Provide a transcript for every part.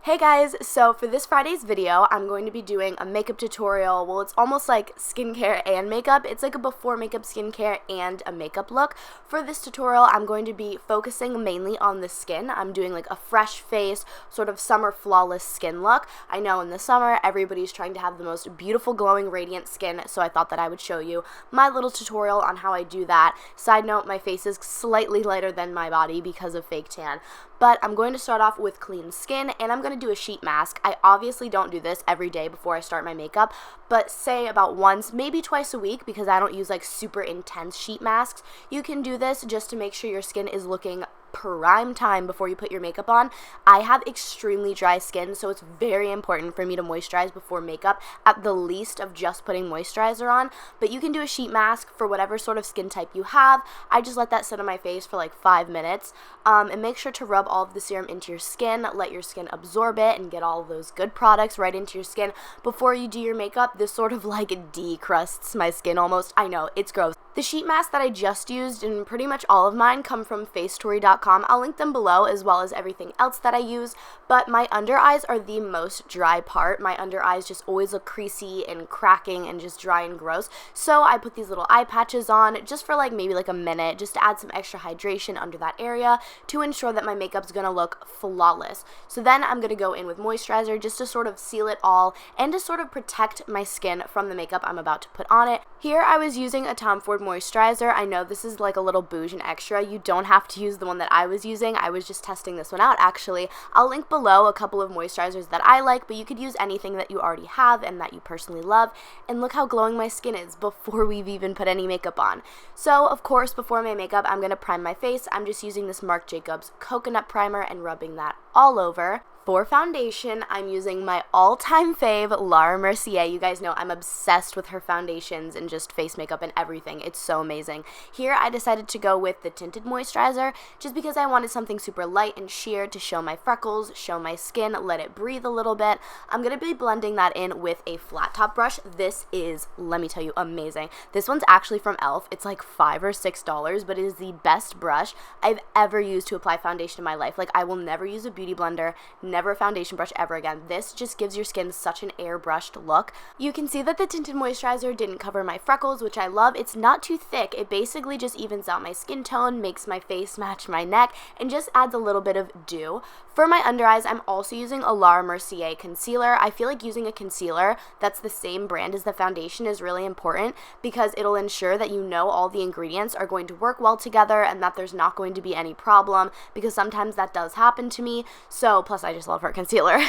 Hey guys, so for this Friday's video, I'm going to be doing a makeup tutorial. Well, it's almost like skincare and makeup. It's like a before makeup skincare and a makeup look. For this tutorial, I'm going to be focusing mainly on the skin. I'm doing like a fresh face, sort of summer flawless skin look. I know in the summer, everybody's trying to have the most beautiful, glowing, radiant skin, so I thought that I would show you my little tutorial on how I do that. Side note, my face is slightly lighter than my body because of fake tan. But I'm going to start off with clean skin, and I'm going to do a sheet mask. I obviously don't do this every day before I start my makeup, but say about once, maybe twice a week, because I don't use like super intense sheet masks. You can do this just to make sure your skin is looking prime time before you put your makeup on. I have extremely dry skin, so it's very important for me to moisturize before makeup, at the least of just putting moisturizer on. But you can do a sheet mask for whatever sort of skin type you have. I just let that sit on my face for like 5 minutes, and make sure to rub all of the serum into your skin, let your skin absorb it and get all of those good products right into your skin before you do your makeup. This sort of like decrusts my skin almost. I know, it's gross. The sheet mask that I just used, and pretty much all of mine, come from facetory.com. I'll link them below, as well as everything else that I use, but my under eyes are the most dry part. My under eyes just always look creasy and cracking and just dry and gross, so I put these little eye patches on just for like maybe like a minute, just to add some extra hydration under that area to ensure that my makeup's gonna look flawless. So then I'm gonna go in with moisturizer just to sort of seal it all and to sort of protect my skin from the makeup I'm about to put on it. Here I was using a Tom Ford moisturizer. I know this is like a little bougie and extra. You don't have to use the one that I was using. I was just testing this one out actually. I'll link below a couple of moisturizers that I like, but you could use anything that you already have and that you personally love. And look how glowing my skin is before we've even put any makeup on. So of course, before my makeup, I'm going to prime my face. I'm just using this Marc Jacobs coconut primer and rubbing that all over. For foundation, I'm using my all-time fave, Laura Mercier. You guys know I'm obsessed with her foundations and just face makeup and everything. It's so amazing. Here, I decided to go with the tinted moisturizer just because I wanted something super light and sheer to show my freckles, show my skin, let it breathe a little bit. I'm going to be blending that in with a flat top brush. This is, let me tell you, amazing. This one's actually from e.l.f. It's like $5 or $6, but it is the best brush I've ever used to apply foundation in my life. Like, I will never use a beauty blender, never a foundation brush ever again. This just gives your skin such an airbrushed look. You can see that the tinted moisturizer didn't cover my freckles, which I love. It's not too thick. It basically just evens out my skin tone, makes my face match my neck, and just adds a little bit of dew. For my under eyes, I'm also using a Laura Mercier concealer. I feel like using a concealer that's the same brand as the foundation is really important because it'll ensure that you know all the ingredients are going to work well together and that there's not going to be any problem, because sometimes that does happen to me. So, plus I just love her concealer.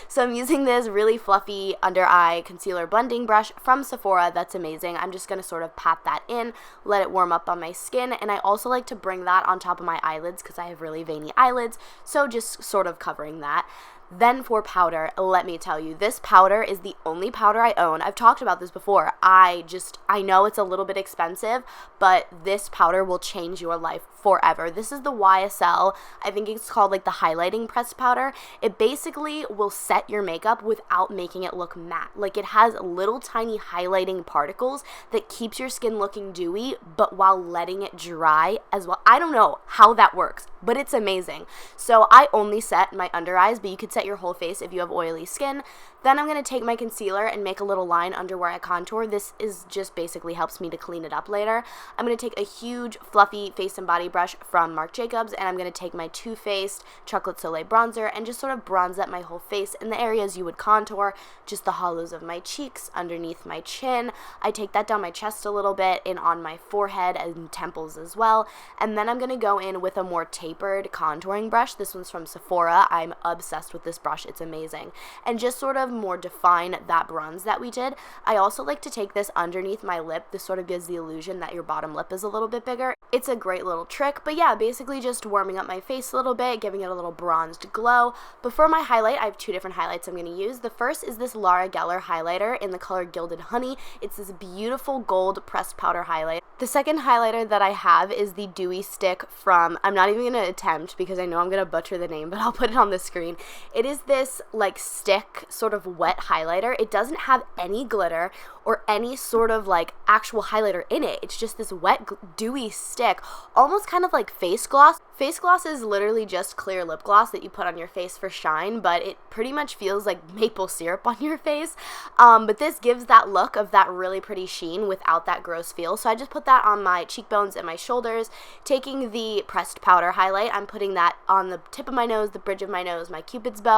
So I'm using this really fluffy under eye concealer blending brush from Sephora. That's amazing. I'm just going to sort of pat that in, let it warm up on my skin, and I also like to bring that on top of my eyelids because I have really veiny eyelids, so just sort of covering that. Then for powder, let me tell you, this powder is the only powder I own. I've talked about this before. I know it's a little bit expensive, but this powder will change your life forever. This is the YSL. I think it's called like the highlighting pressed powder. It basically will set your makeup without making it look matte. Like, it has little tiny highlighting particles that keeps your skin looking dewy, but while letting it dry as well. I don't know how that works, but it's amazing. So I only set my under eyes, but you could set your whole face if you have oily skin. Then I'm going to take my concealer and make a little line under where I contour. This is just basically helps me to clean it up later. I'm going to take a huge fluffy face and body brush from Marc Jacobs, and I'm going to take my Too Faced Chocolate Soleil bronzer and just sort of bronze up my whole face in the areas you would contour, just the hollows of my cheeks, underneath my chin. I take that down my chest a little bit and on my forehead and temples as well. And then I'm going to go in with a more tapered contouring brush. This one's from Sephora. I'm obsessed with this brush. It's amazing. And just sort of more define that bronze that we did. I also like to take this underneath my lip. This sort of gives the illusion that your bottom lip is a little bit bigger. It's a great little trick, but yeah, basically just warming up my face a little bit, giving it a little bronzed glow. But for my highlight, I have two different highlights I'm going to use. The first is this Laura Geller highlighter in the color Gilded Honey. It's this beautiful gold pressed powder highlight. The second highlighter that I have is the Dewy Stick from, I'm not even going to attempt because I know I'm going to butcher the name, but I'll put it on the screen. It It is this like stick sort of wet highlighter. It doesn't have any glitter or any sort of like actual highlighter in it. It's just this wet dewy stick, almost kind of like face gloss. Face gloss is literally just clear lip gloss that you put on your face for shine, but it pretty much feels like maple syrup on your face. But this gives that look of that really pretty sheen without that gross feel. So I just put that on my cheekbones and my shoulders. Taking the pressed powder highlight, I'm putting that on the tip of my nose, the bridge of my nose, my cupid's bow,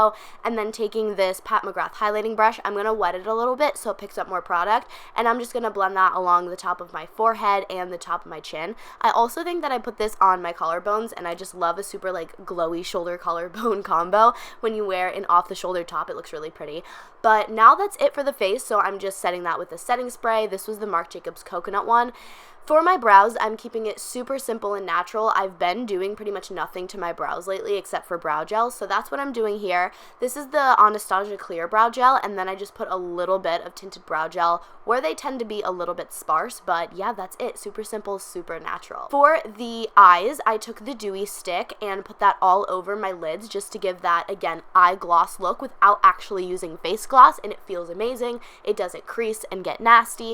and then taking this Pat McGrath highlighting brush, I'm going to wet it a little bit so it picks up more product, and I'm just going to blend that along the top of my forehead and the top of my chin. I also think that I put this on my collarbones, and I just love a super like glowy shoulder collarbone combo. When you wear an off the shoulder top, it looks really pretty. But now that's it for the face, so I'm just setting that with a setting spray. This was the Marc Jacobs coconut one. For my brows, I'm keeping it super simple and natural. I've been doing pretty much nothing to my brows lately except for brow gel, so that's what I'm doing here. This is the Anastasia Clear Brow Gel, and then I just put a little bit of tinted brow gel where they tend to be a little bit sparse, but yeah, that's it. Super simple, super natural. For the eyes, I took the dewy stick and put that all over my lids just to give that, again, eye gloss look without actually using face gloss, and it feels amazing. It doesn't crease and get nasty.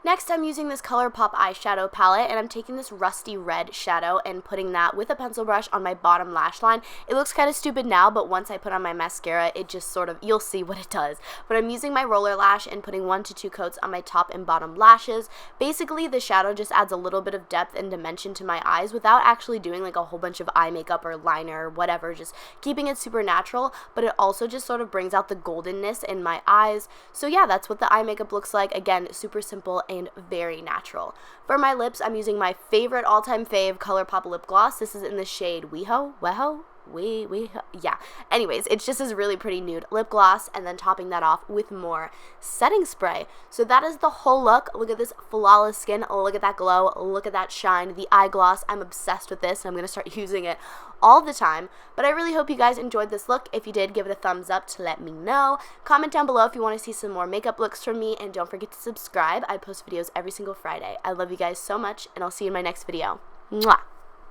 Next, I'm using this ColourPop eyeshadow palette, and I'm taking this rusty red shadow and putting that with a pencil brush on my bottom lash line. It looks kind of stupid now, but once I put on my mascara, it just sort of, you'll see what it does. But I'm using my roller lash and putting 1 to 2 coats on my top and bottom lashes. Basically, the shadow just adds a little bit of depth and dimension to my eyes without actually doing like a whole bunch of eye makeup or liner or whatever, just keeping it super natural, but it also just sort of brings out the goldenness in my eyes. So yeah, that's what the eye makeup looks like. Again, super simple and very natural. For my lips, I'm using my favorite all-time fave ColourPop lip gloss. This is in the shade WeHo. Yeah. Anyways, it's just this really pretty nude lip gloss, and then topping that off with more setting spray. So that is the whole look. Look at this flawless skin. Look at that glow. Look at that shine. The eye gloss. I'm obsessed with this, and I'm going to start using it all the time. But I really hope you guys enjoyed this look. If you did, give it a thumbs up to let me know. Comment down below if you want to see some more makeup looks from me, and don't forget to subscribe. I post videos every single Friday. I love you guys so much, and I'll see you in my next video. Mwah!